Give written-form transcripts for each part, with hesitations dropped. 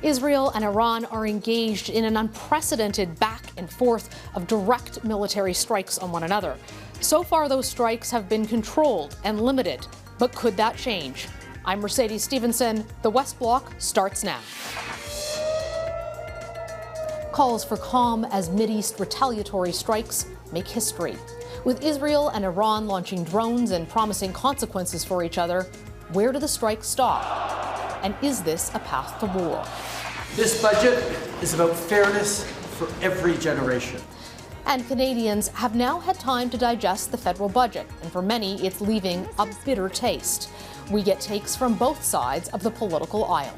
Israel and Iran are engaged in an unprecedented back and forth of direct military strikes on one another. So far, those strikes have been controlled and limited, but could that change? I'm Mercedes Stephenson. The West Block starts now. Calls for calm as Mideast retaliatory strikes make history. With Israel and Iran launching drones and promising consequences for each other, where do the strikes stop? And is this a path to war? This budget is about fairness for every generation. And Canadians have now had time to digest the federal budget, and for many, it's leaving a bitter taste. We get takes from both sides of the political aisle.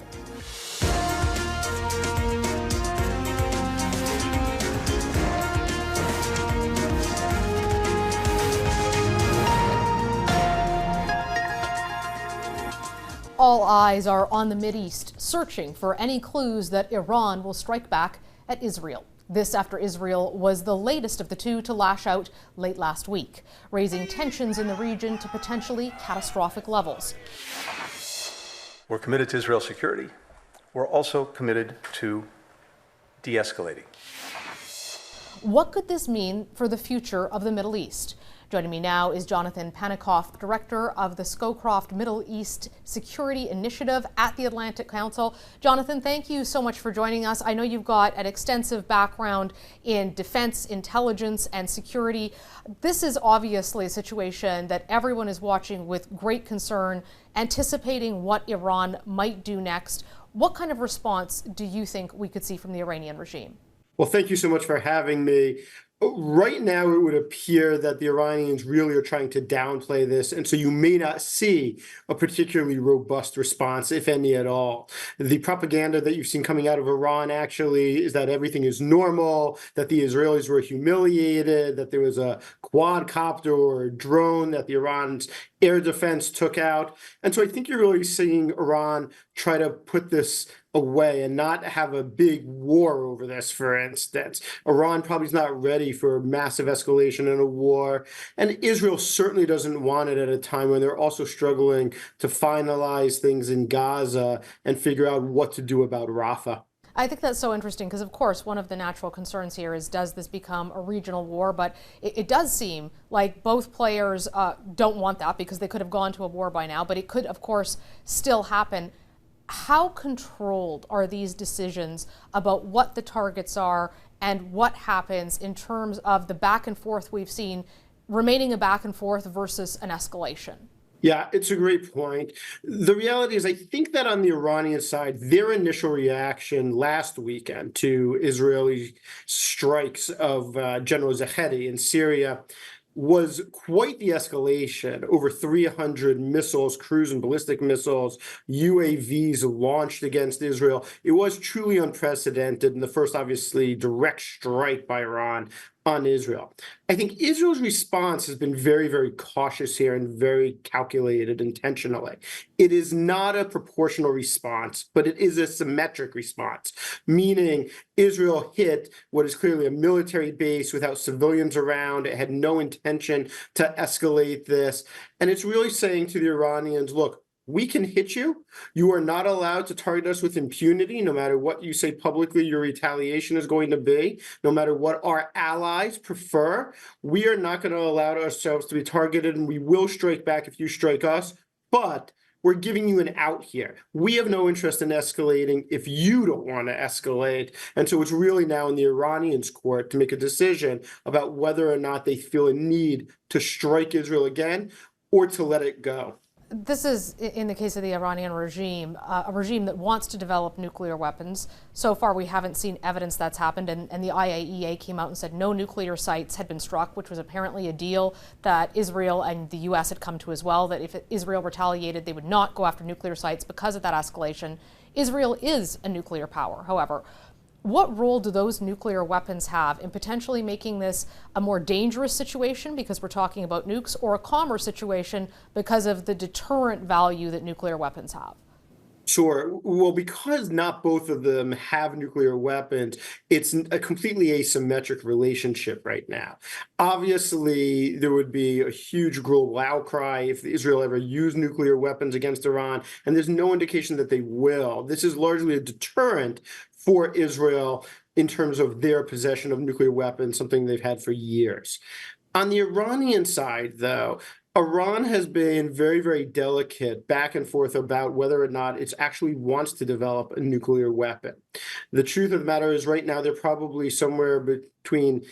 All eyes are on the Mideast, searching for any clues that Iran will strike back at Israel. This after Israel was the latest of the two to lash out late last week, raising tensions in the region to potentially catastrophic levels. We're committed to Israel's security. We're also committed to de-escalating. What could this mean for the future of the Middle East? Joining me now is Jonathan Panikoff, director of the Scowcroft Middle East Security Initiative at the Atlantic Council. Jonathan, thank you so much for joining us. I know you've got an extensive background in defense, intelligence, and security. This is obviously a situation that everyone is watching with great concern, anticipating what Iran might do next. What kind of response do you think we could see from the Iranian regime? Well, thank you so much for having me. Right now, it would appear that the Iranians really are trying to downplay this, and so you may not see a particularly robust response, if any at all. The propaganda that you've seen coming out of Iran actually is that everything is normal, that the Israelis were humiliated, that there was a quadcopter or a drone that the Iran's air defense took out. And so I think you're really seeing Iran try to put this away and not have a big war over this, for instance. Iran probably is not ready for massive escalation in a war. And Israel certainly doesn't want it at a time when they're also struggling to finalize things in Gaza and figure out what to do about Rafah. I think that's so interesting because, of course, one of the natural concerns here is, does this become a regional war? But it does seem like both players don't want that because they could have gone to a war by now, but it could, of course, still happen. How controlled are these decisions about what the targets are and what happens in terms of the back and forth we've seen remaining a back and forth versus an escalation? Yeah, it's a great point. The reality is, I think that on the Iranian side, their initial reaction last weekend to Israeli strikes of General Zahedi in Syria was quite the escalation. Over 300 missiles, cruise and ballistic missiles, UAVs launched against Israel. It was truly unprecedented, and the first, obviously, direct strike by Iran on Israel. I think Israel's response has been very, very cautious here and very calculated intentionally. It is not a proportional response, but it is a symmetric response, meaning Israel hit what is clearly a military base without civilians around. It had no intention to escalate this. And it's really saying to the Iranians, look, we can hit you. You are not allowed to target us with impunity, no matter what you say publicly your retaliation is going to be, no matter what our allies prefer. We are not going to allow ourselves to be targeted, and we will strike back if you strike us. But we're giving you an out here. We have no interest in escalating if you don't want to escalate. And so it's really now in the Iranians' court to make a decision about whether or not they feel a need to strike Israel again or to let it go. This is, in the case of the Iranian regime, a regime that wants to develop nuclear weapons. So far, we haven't seen evidence that's happened, and the IAEA came out and said no nuclear sites had been struck, which was apparently a deal that Israel and the U.S. had come to as well, that if Israel retaliated, they would not go after nuclear sites because of that escalation. Israel is a nuclear power, however. What role do those nuclear weapons have in potentially making this a more dangerous situation because we're talking about nukes, or a calmer situation because of the deterrent value that nuclear weapons have? Sure. Well, because not both of them have nuclear weapons, it's a completely asymmetric relationship right now. Obviously, there would be a huge global outcry if Israel ever used nuclear weapons against Iran, and there's no indication that they will. This is largely a deterrent for Israel in terms of their possession of nuclear weapons, something they've had for years. On the Iranian side, though, Iran has been very, very delicate back and forth about whether or not it actually wants to develop a nuclear weapon. The truth of the matter is right now they're probably somewhere between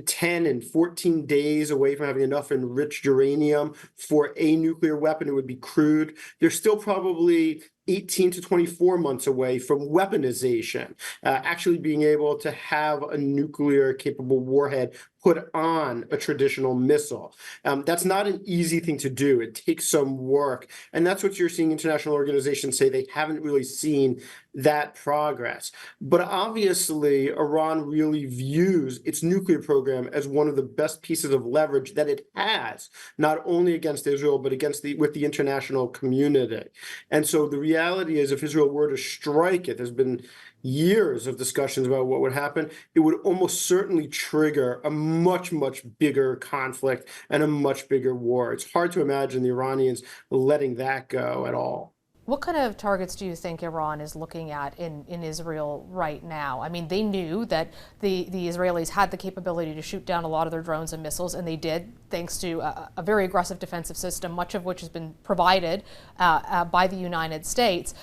10 and 14 days away from having enough enriched uranium for a nuclear weapon. It would be crude. They're still probably 18 to 24 months away from weaponization, actually being able to have a nuclear capable warhead put on a traditional missile. That's not an easy thing to do. It takes some work. And that's what you're seeing international organizations say. They haven't really seen that progress. But obviously, Iran really views its nuclear program as one of the best pieces of leverage that it has, not only against Israel, but against with the international community. And so the reality is, if Israel were to strike it, there's been years of discussions about what would happen. It would almost certainly trigger a much, much bigger conflict and a much bigger war. It's hard to imagine the Iranians letting that go at all. What kind of targets do you think Iran is looking at in Israel right now? I mean, they knew that the Israelis had the capability to shoot down a lot of their drones and missiles, and they did, thanks to a very aggressive defensive system, much of which has been provided by the United States.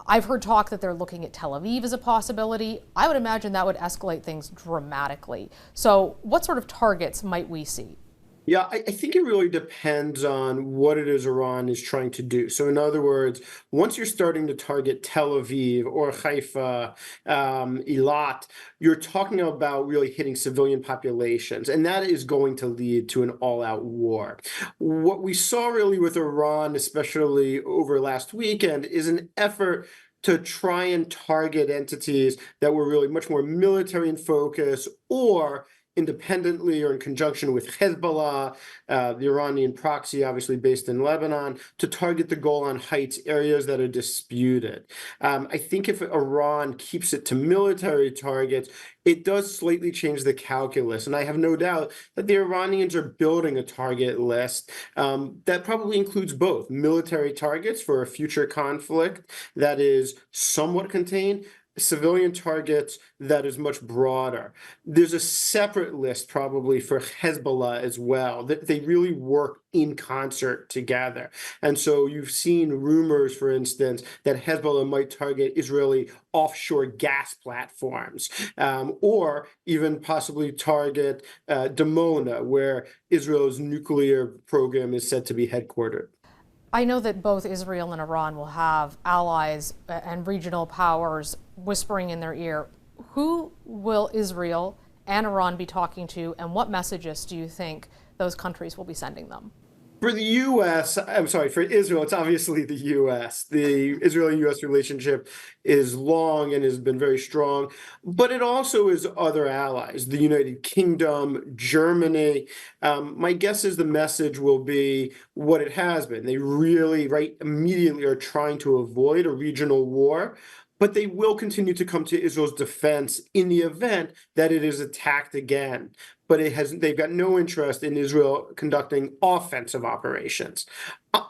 I've heard talk that they're looking at Tel Aviv as a possibility. I would imagine that would escalate things dramatically. So what sort of targets might we see? Yeah, I think it really depends on what it is Iran is trying to do. So in other words, once you're starting to target Tel Aviv or Haifa, Eilat, you're talking about really hitting civilian populations, and that is going to lead to an all-out war. What we saw really with Iran, especially over last weekend, is an effort to try and target entities that were really much more military in focus or independently or in conjunction with Hezbollah, the Iranian proxy, obviously based in Lebanon, to target the Golan Heights areas that are disputed. I think if Iran keeps it to military targets, it does slightly change the calculus. And I have no doubt that the Iranians are building a target list that probably includes both military targets for a future conflict that is somewhat contained, civilian targets that is much broader. There's a separate list probably for Hezbollah as well, that they really work in concert together. And so you've seen rumors, for instance, that Hezbollah might target Israeli offshore gas platforms, or even possibly target Dimona, where Israel's nuclear program is said to be headquartered. I know that both Israel and Iran will have allies and regional powers whispering in their ear. Who will Israel and Iran be talking to, and what messages do you think those countries will be sending them? For the U.S., I'm sorry, for Israel, it's obviously the U.S. The Israeli-U.S. relationship is long and has been very strong, but it also is other allies, the United Kingdom, Germany. My guess is the message will be what it has been. They really, right, immediately are trying to avoid a regional war, but they will continue to come to Israel's defense in the event that it is attacked again. But they've got no interest in Israel conducting offensive operations.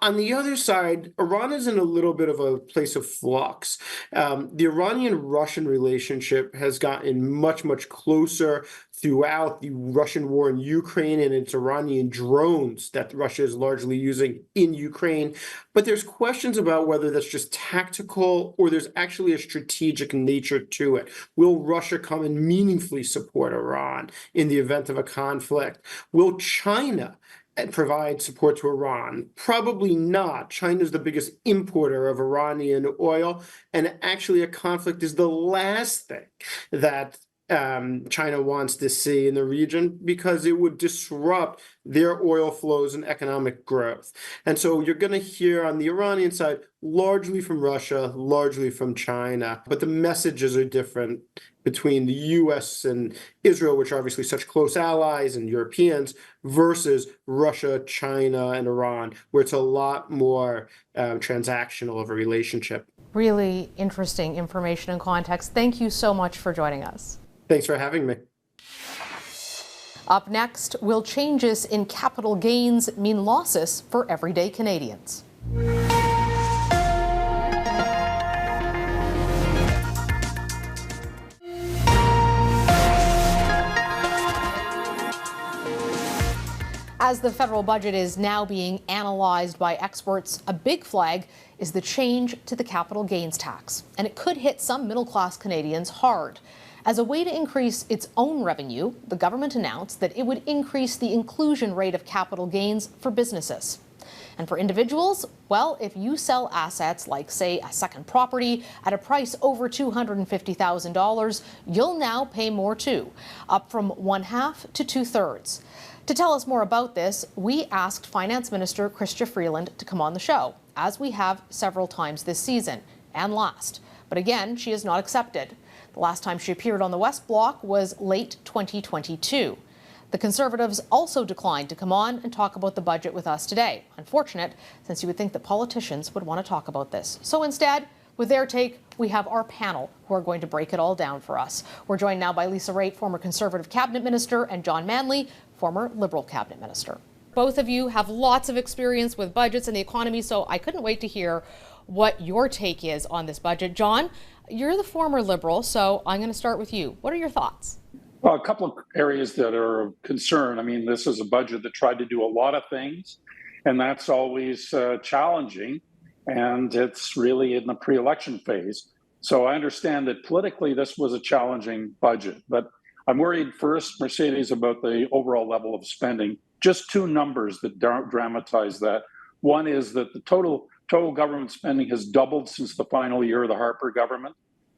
On the other side, Iran is in a little bit of a place of flux. The Iranian-Russian relationship has gotten much, much closer throughout the Russian war in Ukraine and its Iranian drones that Russia is largely using in Ukraine. But there's questions about whether that's just tactical or there's actually a strategic nature to it. Will Russia come and meaningfully support Iran in the event of a conflict? Will China provide support to Iran? Probably not. China is the biggest importer of Iranian oil, and actually a conflict is the last thing that China wants to see in the region, because it would disrupt their oil flows and economic growth. And so you're going to hear on the Iranian side, largely from Russia, largely from China, but the messages are different between the US and Israel, which are obviously such close allies and Europeans, versus Russia, China, and Iran, where it's a lot more transactional of a relationship. Really interesting information and context. Thank you so much for joining us. Thanks for having me. Up next, will changes in capital gains mean losses for everyday Canadians? As the federal budget is now being analyzed by experts, a big flag is the change to the capital gains tax, and it could hit some middle-class Canadians hard. As a way to increase its own revenue, the government announced that it would increase the inclusion rate of capital gains for businesses. And for individuals, well, if you sell assets like, say, a second property at a price over $250,000, you'll now pay more too, up from 1/2 to 2/3. To tell us more about this, we asked Finance Minister Chrystia Freeland to come on the show, as we have several times this season and last. But again, she has not accepted. The last time she appeared on the West Block was late 2022. The Conservatives also declined to come on and talk about the budget with us today. Unfortunate, since you would think that politicians would want to talk about this. So instead, with their take, we have our panel who are going to break it all down for us. We're joined now by Lisa Raitt, former Conservative Cabinet Minister, and John Manley, former Liberal Cabinet Minister. Both of you have lots of experience with budgets and the economy, so I couldn't wait to hear what your take is on this budget. John, you're the former Liberal, so I'm going to start with you. What are your thoughts? Well, a couple of areas that are of concern. I mean, this is a budget that tried to do a lot of things, and that's always challenging, and it's really in the pre-election phase. So I understand that politically this was a challenging budget, but I'm worried first, Mercedes, about the overall level of spending. Just two numbers that dramatize that. One is that the total government spending has doubled since the final year of the Harper government.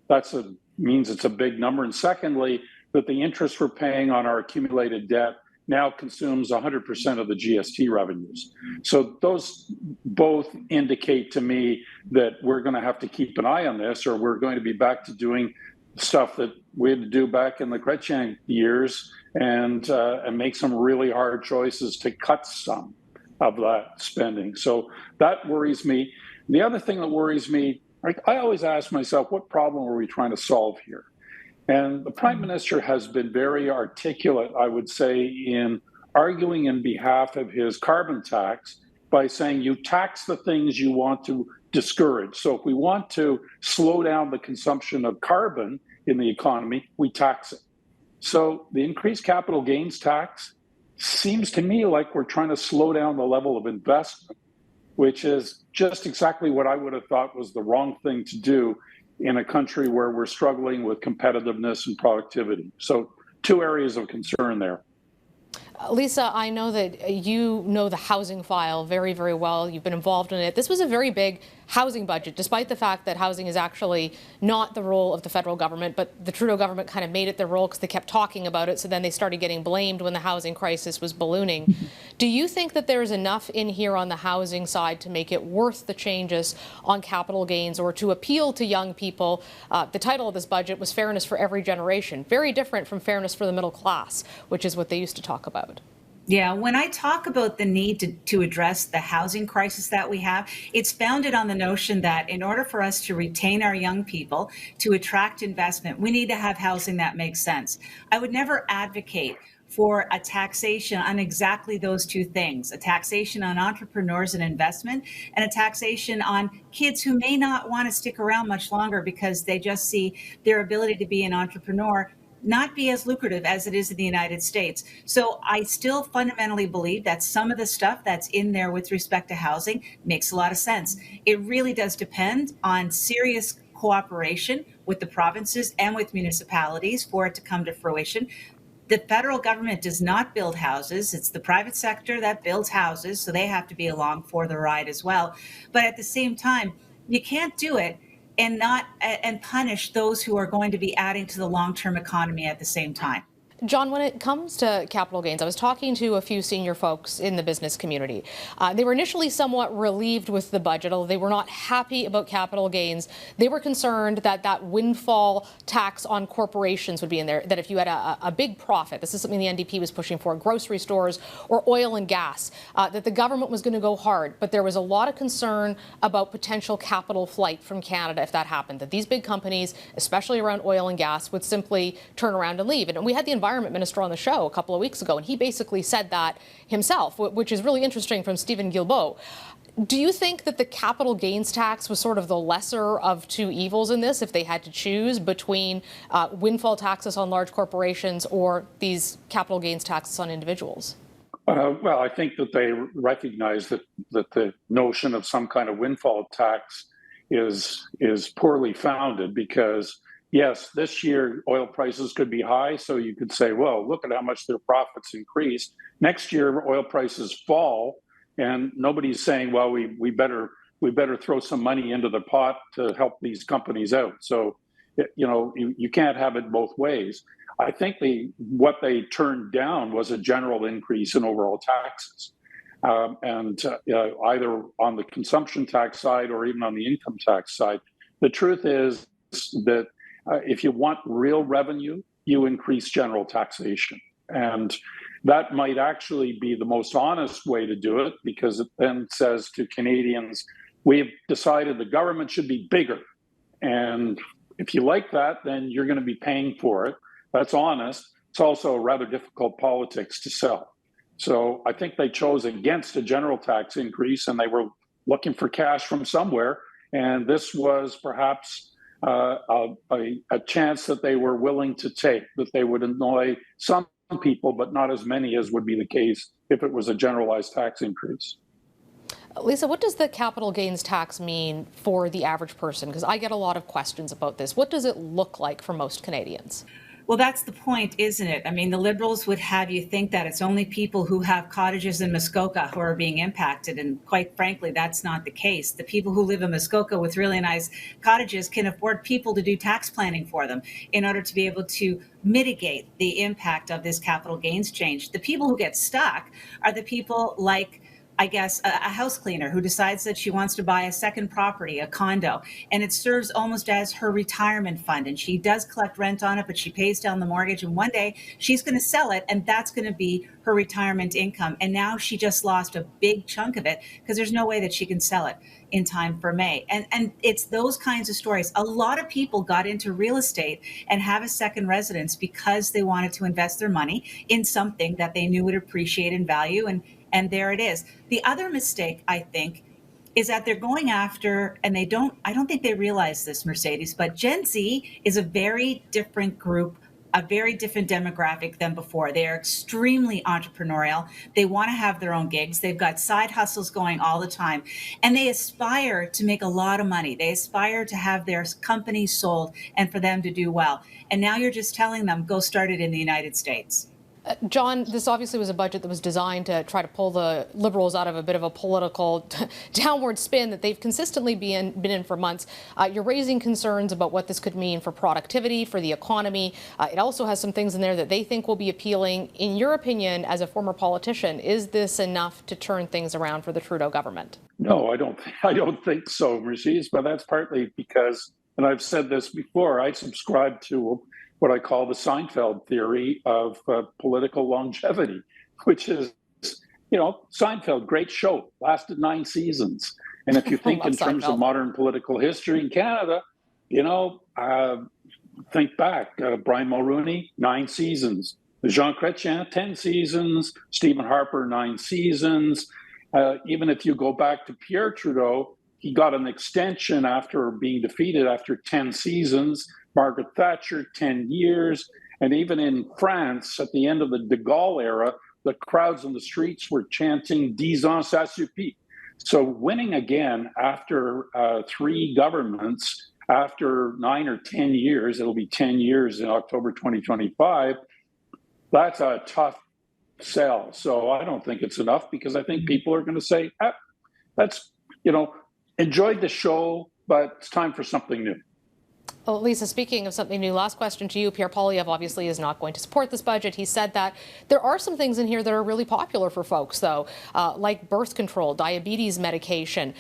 That means it's a big number. And secondly, that the interest we're paying on our accumulated debt now consumes 100% of the GST revenues. So those both indicate to me that we're going to have to keep an eye on this, or we're going to be back to doing stuff that we had to do back in the Chrétien years and make some really hard choices to cut some of that spending. So that worries me. The other thing that worries me, I always ask myself, what problem are we trying to solve here? And the Prime Minister has been very articulate, I would say, in arguing in behalf of his carbon tax by saying you tax the things you want to discourage. So if we want to slow down the consumption of carbon in the economy, we tax it. So the increased capital gains tax seems to me like we're trying to slow down the level of investment, which is just exactly what I would have thought was the wrong thing to do in a country where we're struggling with competitiveness and productivity. So two areas of concern there. Lisa, I know that you know the housing file very, very well. You've been involved in it. This was a very big housing budget, despite the fact that housing is actually not the role of the federal government, but the Trudeau government kind of made it their role because they kept talking about it, so then they started getting blamed when the housing crisis was ballooning. Do you think that there's enough in here on the housing side to make it worth the changes on capital gains or to appeal to young people? The title of this budget was Fairness for Every Generation, very different from Fairness for the Middle Class, which is what they used to talk about. Yeah, when I talk about the need to address the housing crisis that we have, it's founded on the notion that in order for us to retain our young people, to attract investment, we need to have housing that makes sense. I would never advocate for a taxation on exactly those two things, a taxation on entrepreneurs and investment, and a taxation on kids who may not want to stick around much longer because they just see their ability to be an entrepreneur not be as lucrative as it is in the United States. So I still fundamentally believe that some of the stuff that's in there with respect to housing makes a lot of sense. It really does depend on serious cooperation with the provinces and with municipalities for it to come to fruition. The federal government does not build houses. It's the private sector that builds houses, so they have to be along for the ride as well. But at the same time, you can't do it and punish those who are going to be adding to the long-term economy at the same time. John, when it comes to capital gains, I was talking to a few senior folks in the business community. They were initially somewhat relieved with the budget, although they were not happy about capital gains. They were concerned that that windfall tax on corporations would be in there, that if you had a big profit, this is something the NDP was pushing for, grocery stores or oil and gas, that the government was going to go hard. But there was a lot of concern about potential capital flight from Canada if that happened, that these big companies, especially around oil and gas, would simply turn around and leave. And we had the Environment Minister on the show a couple of weeks ago, and he basically said that himself, which is really interesting from Stephen Guilbeault. Do you think that the capital gains tax was sort of the lesser of two evils in this, if they had to choose between windfall taxes on large corporations or these capital gains taxes on individuals? Well, I think that they recognize that the notion of some kind of windfall tax is poorly founded, because yes, this year oil prices could be high, so you could say, well, look at how much their profits increased. Next year, oil prices fall, and nobody's saying, well, we better throw some money into the pot to help these companies out. So, you can't have it both ways. I think what they turned down was a general increase in overall taxes, either on the consumption tax side or even on the income tax side. The truth is that if you want real revenue, you increase general taxation. And that might actually be the most honest way to do it, because it then says to Canadians, we've decided the government should be bigger. And if you like that, then you're going to be paying for it. That's honest. It's also rather difficult politics to sell. So I think they chose against a general tax increase, and they were looking for cash from somewhere. And this was perhaps a chance that they were willing to take, that they would annoy some people, but not as many as would be the case if it was a generalized tax increase. Lisa, what does the capital gains tax mean for the average person? Because I get a lot of questions about this. What does it look like for most Canadians? Well, that's the point, isn't it? I mean, the Liberals would have you think that it's only people who have cottages in Muskoka who are being impacted. And quite frankly, that's not the case. The people who live in Muskoka with really nice cottages can afford people to do tax planning for them in order to be able to mitigate the impact of this capital gains change. The people who get stuck are the people like, I guess, a house cleaner who decides that she wants to buy a second property, a condo, and it serves almost as her retirement fund. And she does collect rent on it, but she pays down the mortgage. And one day she's going to sell it, and that's going to be her retirement income. And now she just lost a big chunk of it because there's no way that she can sell it in time for May. And it's those kinds of stories. A lot of people got into real estate and have a second residence because they wanted to invest their money in something that they knew would appreciate in value. And there it is. The other mistake, I think, is that they're going after, and I don't think they realize this, Mercedes, but Gen Z is a very different group, a very different demographic than before. They are extremely entrepreneurial. They want to have their own gigs. They've got side hustles going all the time. And they aspire to make a lot of money. They aspire to have their company sold and for them to do well. And now you're just telling them, go start it in the United States. John, this obviously was a budget that was designed to try to pull the Liberals out of a bit of a political downward spin that they've consistently been in for months. You're raising concerns about what this could mean for productivity, for the economy. It also has some things in there that they think will be appealing. In your opinion, as a former politician, is this enough to turn things around for the Trudeau government? No, I don't think so, Mercedes, but that's partly because, and I've said this before, I subscribe to what I call the Seinfeld theory of political longevity, which is, Seinfeld, great show, lasted 9 seasons. And if you think in terms of modern political history in Canada, think back, Brian Mulroney, 9 seasons. Jean Chrétien, 10 seasons. Stephen Harper, 9 seasons. Even if you go back to Pierre Trudeau, he got an extension after being defeated after 10 seasons. Margaret Thatcher, 10 years. And even in France, at the end of the de Gaulle era, the crowds in the streets were chanting 10 ans ça suffit. So winning again after 3 governments, after 9 or 10 years, it'll be 10 years in October 2025, that's a tough sell. So I don't think it's enough, because I think people are going to say, that's, enjoyed the show, but it's time for something new. Well, Lisa, speaking of something new, last question to you. Pierre Poilievre obviously is not going to support this budget. He said that there are some things in here that are really popular for folks, though, like birth control, diabetes medication,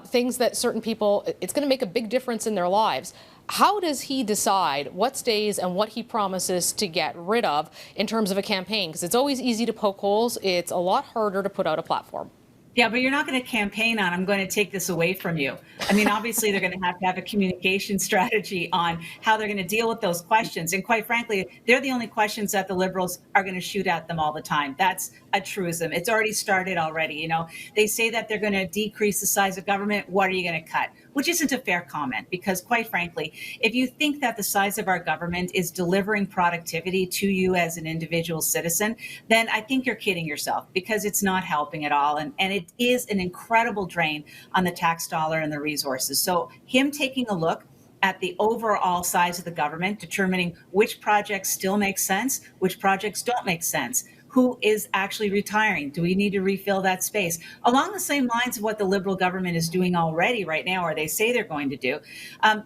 things that certain people, it's going to make a big difference in their lives. How does he decide what stays and what he promises to get rid of in terms of a campaign? Because it's always easy to poke holes. It's a lot harder to put out a platform. Yeah, but you're not going to campaign on, I'm going to take this away from you. I mean, obviously, they're going to have a communication strategy on how they're going to deal with those questions. And quite frankly, they're the only questions that the Liberals are going to shoot at them all the time. That's a truism. It's already started already. You know, they say that they're going to decrease the size of government. What are you going to cut? Which isn't a fair comment, because quite frankly, if you think that the size of our government is delivering productivity to you as an individual citizen, then I think you're kidding yourself, because it's not helping at all. And it is an incredible drain on the tax dollar and the resources. So him taking a look at the overall size of the government, determining which projects still make sense, which projects don't make sense, who is actually retiring? Do we need to refill that space? Along the same lines of what the Liberal government is doing already right now, or they say they're going to do.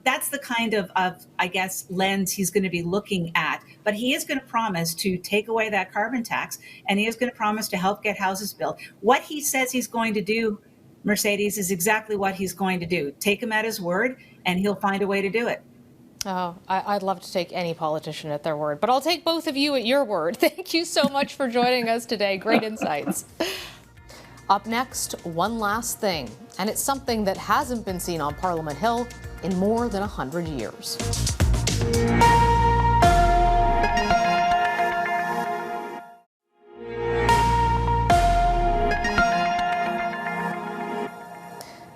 That's the kind of, I guess, lens he's going to be looking at. But he is going to promise to take away that carbon tax, and he is going to promise to help get houses built. What he says he's going to do, Mercedes, is exactly what he's going to do. Take him at his word, and he'll find a way to do it. Oh, I'd love to take any politician at their word, but I'll take both of you at your word. Thank you so much for joining us today. Great insights. Up next, one last thing, and it's something that hasn't been seen on Parliament Hill in more than 100 years.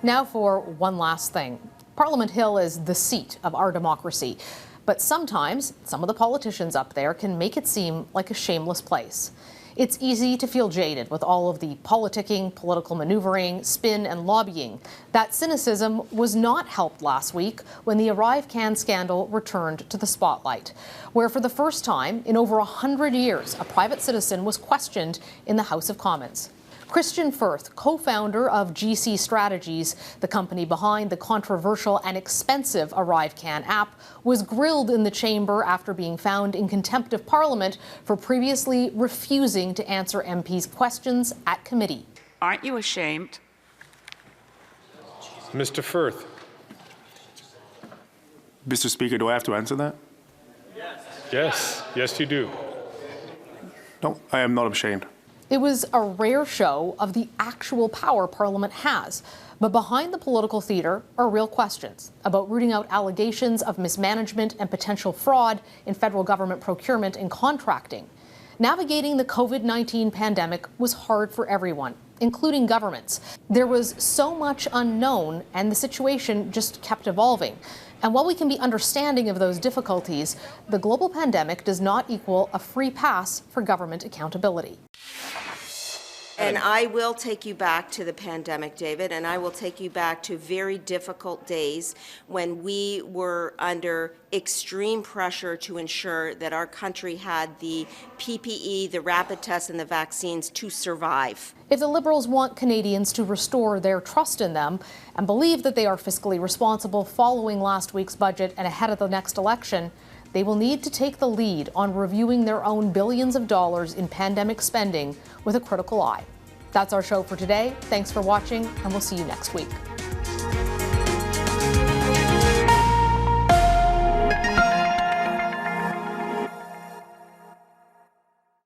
Now for one last thing. Parliament Hill is the seat of our democracy, but sometimes some of the politicians up there can make it seem like a shameless place. It's easy to feel jaded with all of the politicking, political maneuvering, spin, and lobbying. That cynicism was not helped last week when the ArriveCan scandal returned to the spotlight, where for the first time in over 100 years, a private citizen was questioned in the House of Commons. Christian Firth, co-founder of GC Strategies, the company behind the controversial and expensive ArriveCan app, was grilled in the chamber after being found in contempt of Parliament for previously refusing to answer MPs' questions at committee. Aren't you ashamed? Mr. Firth. Mr. Speaker, do I have to answer that? Yes. Yes, you do. No, I am not ashamed. It was a rare show of the actual power Parliament has. But behind the political theater are real questions about rooting out allegations of mismanagement and potential fraud in federal government procurement and contracting. Navigating the COVID-19 pandemic was hard for everyone, including governments. There was so much unknown, and the situation just kept evolving. And while we can be understanding of those difficulties, the global pandemic does not equal a free pass for government accountability. And I will take you back to the pandemic, David, and I will take you back to very difficult days when we were under extreme pressure to ensure that our country had the PPE, the rapid tests, and the vaccines to survive. If the Liberals want Canadians to restore their trust in them and believe that they are fiscally responsible following last week's budget and ahead of the next election, they will need to take the lead on reviewing their own billions of dollars in pandemic spending with a critical eye. That's our show for today. Thanks for watching, and we'll see you next week.